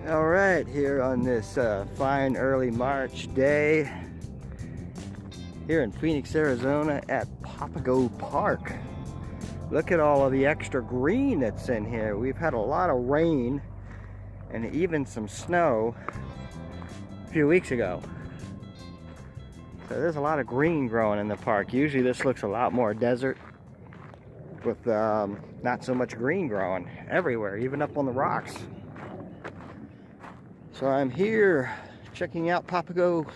All right, here on this fine early March day here in Phoenix, Arizona at Papago Park. Look at all of the extra green that's in here. We've had a lot of rain and even some snow a few weeks ago. So there's a lot of green growing in the park. Usually this looks a lot more desert with not so much green growing everywhere, even up on the rocks. So I'm here checking out Papago,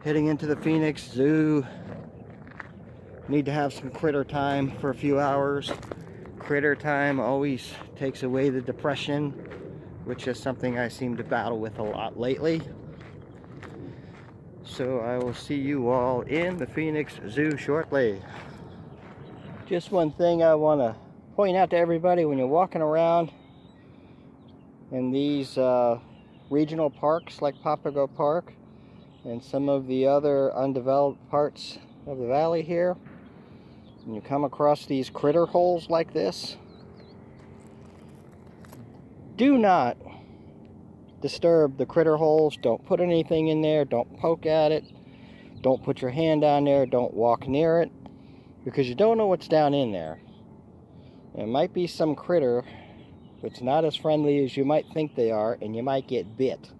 heading into the PhxZoo. Need to have some critter time for a few hours. Critter time always takes away the depression, which is something I seem to battle with a lot lately. So I will see you all in the PhxZoo shortly. Just one thing I want to point out to everybody: when you're walking around in these regional parks like Papago Park and some of the other undeveloped parts of the valley here, and you come across these critter holes like this, do not disturb the critter holes. Don't put anything in there. Don't poke at it. Don't put your hand down there. Don't walk near it, because you don't know what's down in there. There might be some critter that's not as friendly as you might think they are, and you might get bit.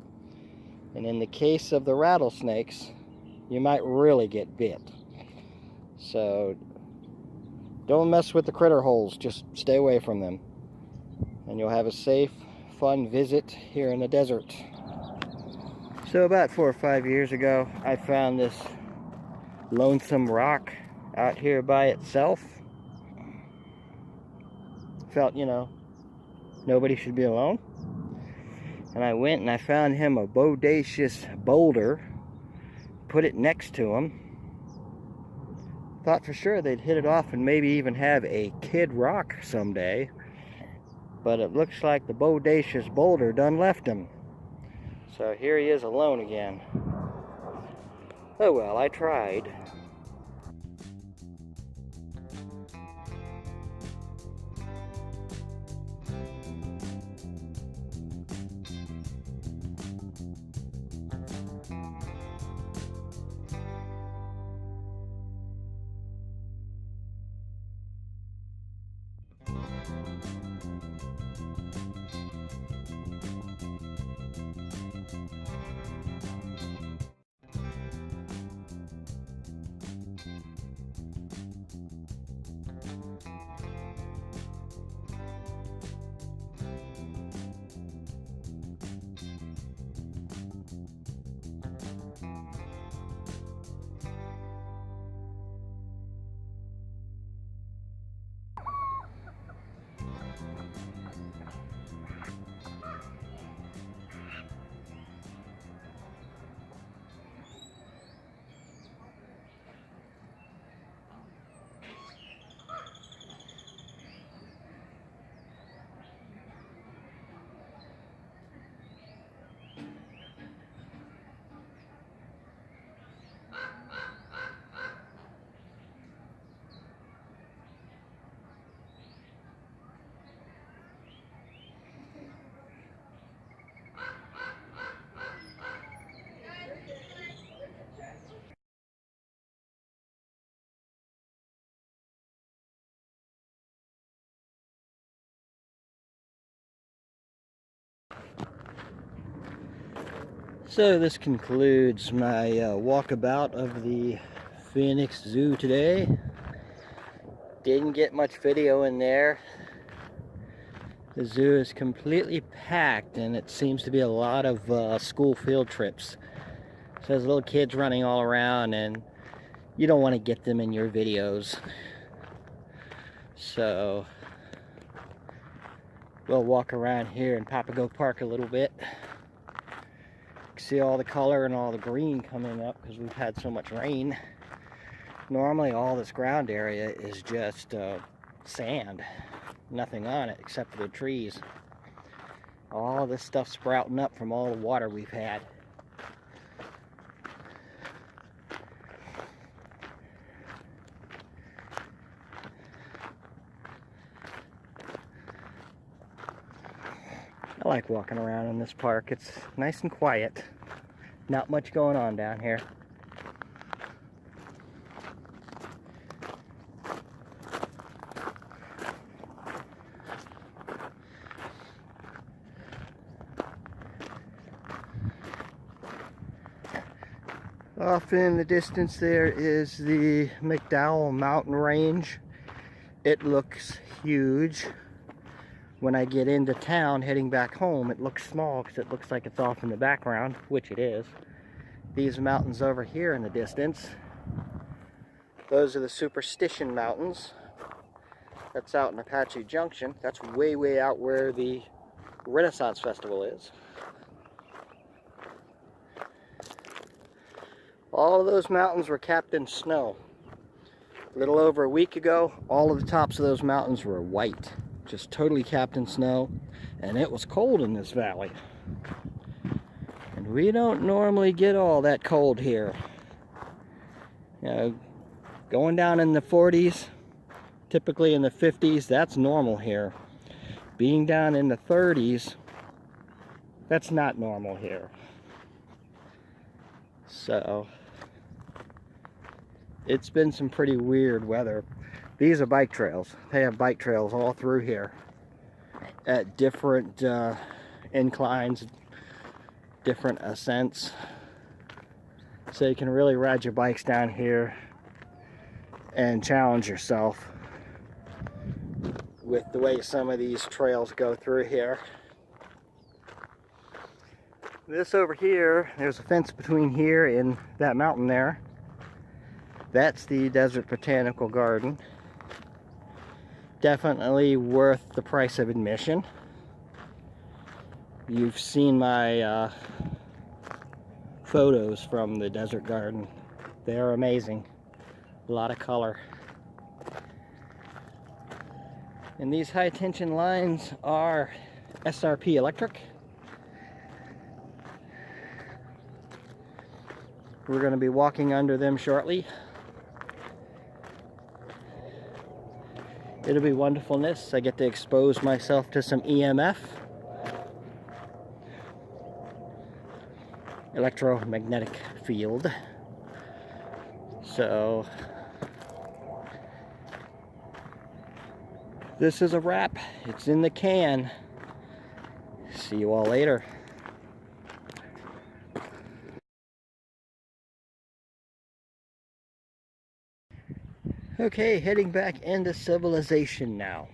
And in the case of the rattlesnakes, you might really get bit. So don't mess with the critter holes. Just stay away from them, and you'll have a safe, fun visit here in the desert. So about 4 or 5 years ago, I found this lonesome rock out here by itself. Felt, nobody should be alone. And I went and I found him a bodacious boulder, put it next to him. Thought for sure they'd hit it off and maybe even have a kid rock someday. But it looks like the bodacious boulder done left him. So here he is alone again. Oh well, I tried. So this concludes my walkabout of the PhxZoo today. Didn't get much video in there. The zoo is completely packed, and it seems to be a lot of school field trips. So there's little kids running all around, and you don't want to get them in your videos. So we'll walk around here in Papago Park a little bit. See all the color and all the green coming up because we've had so much rain. Normally all this ground area is just sand, nothing on it except for the trees. All this stuff sprouting up from all the water we've had. I like walking around in this park. It's nice and quiet. Not much going on down here. Off in the distance there is the McDowell mountain range. It looks huge. When I get into town heading back home, it looks small because it looks like it's off in the background, which it is. These mountains over here in the distance, those are the Superstition Mountains. That's out in Apache Junction. That's way, way out where the Renaissance Festival is. All of those mountains were capped in snow. A little over a week ago, all of the tops of those mountains were white, just totally capped in snow, and it was cold in this valley. And we don't normally get all that cold here. You know, going down in the 40s, typically in the 50s, that's normal here. Being down in the 30s, that's not normal here. So, it's been some pretty weird weather. These are bike trails. They have bike trails all through here at different inclines, different ascents. So you can really ride your bikes down here and challenge yourself with the way some of these trails go through here. This over here, there's a fence between here and that mountain there. That's the Desert Botanical Garden. Definitely worth the price of admission. You've seen my photos from the Desert Garden. They're amazing. A lot of color. And these high tension lines are SRP electric. We're going to be walking under them shortly. It'll be wonderfulness. I get to expose myself to some EMF. Electromagnetic field. So, this is a wrap. It's in the can. See you all later. Okay, heading back into civilization now.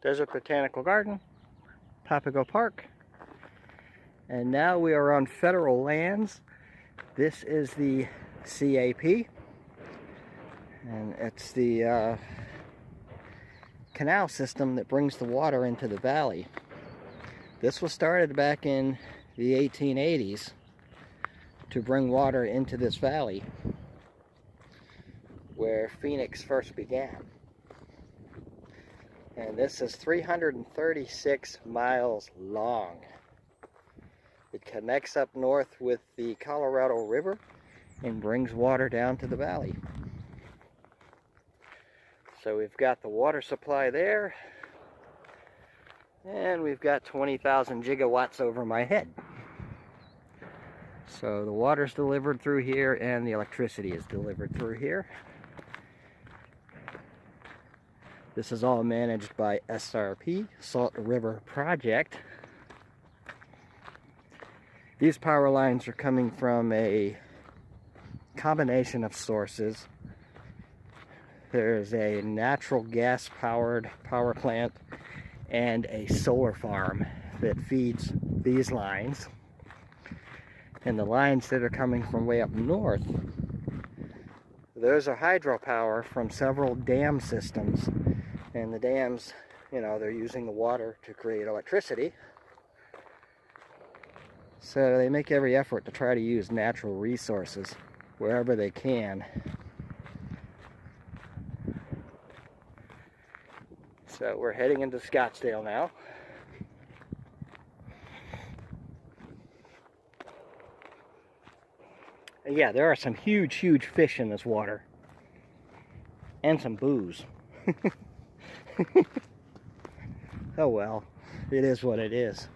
Desert Botanical Garden, Papago Park, and now we are on federal lands. This is the CAP, and it's the canal system that brings the water into the valley. This was started back in the 1880s to bring water into this valley, where Pheonix first began. And this is 336 miles long. It connects up north with the Colorado River and brings water down to the valley. So we've got the water supply there, and we've got 20,000 gigawatts over my head. So the water's delivered through here and the electricity is delivered through here. This is all managed by SRP, Salt River Project. These power lines are coming from a combination of sources. There's a natural gas powered power plant and a solar farm that feeds these lines. And the lines that are coming from way up north, those are hydropower from several dam systems. And the dams, you know, they're using the water to create electricity. So they make every effort to try to use natural resources wherever they can. So we're heading into Scottsdale now. And yeah, there are some huge, huge fish in this water. And some booze. Oh well, it is what it is.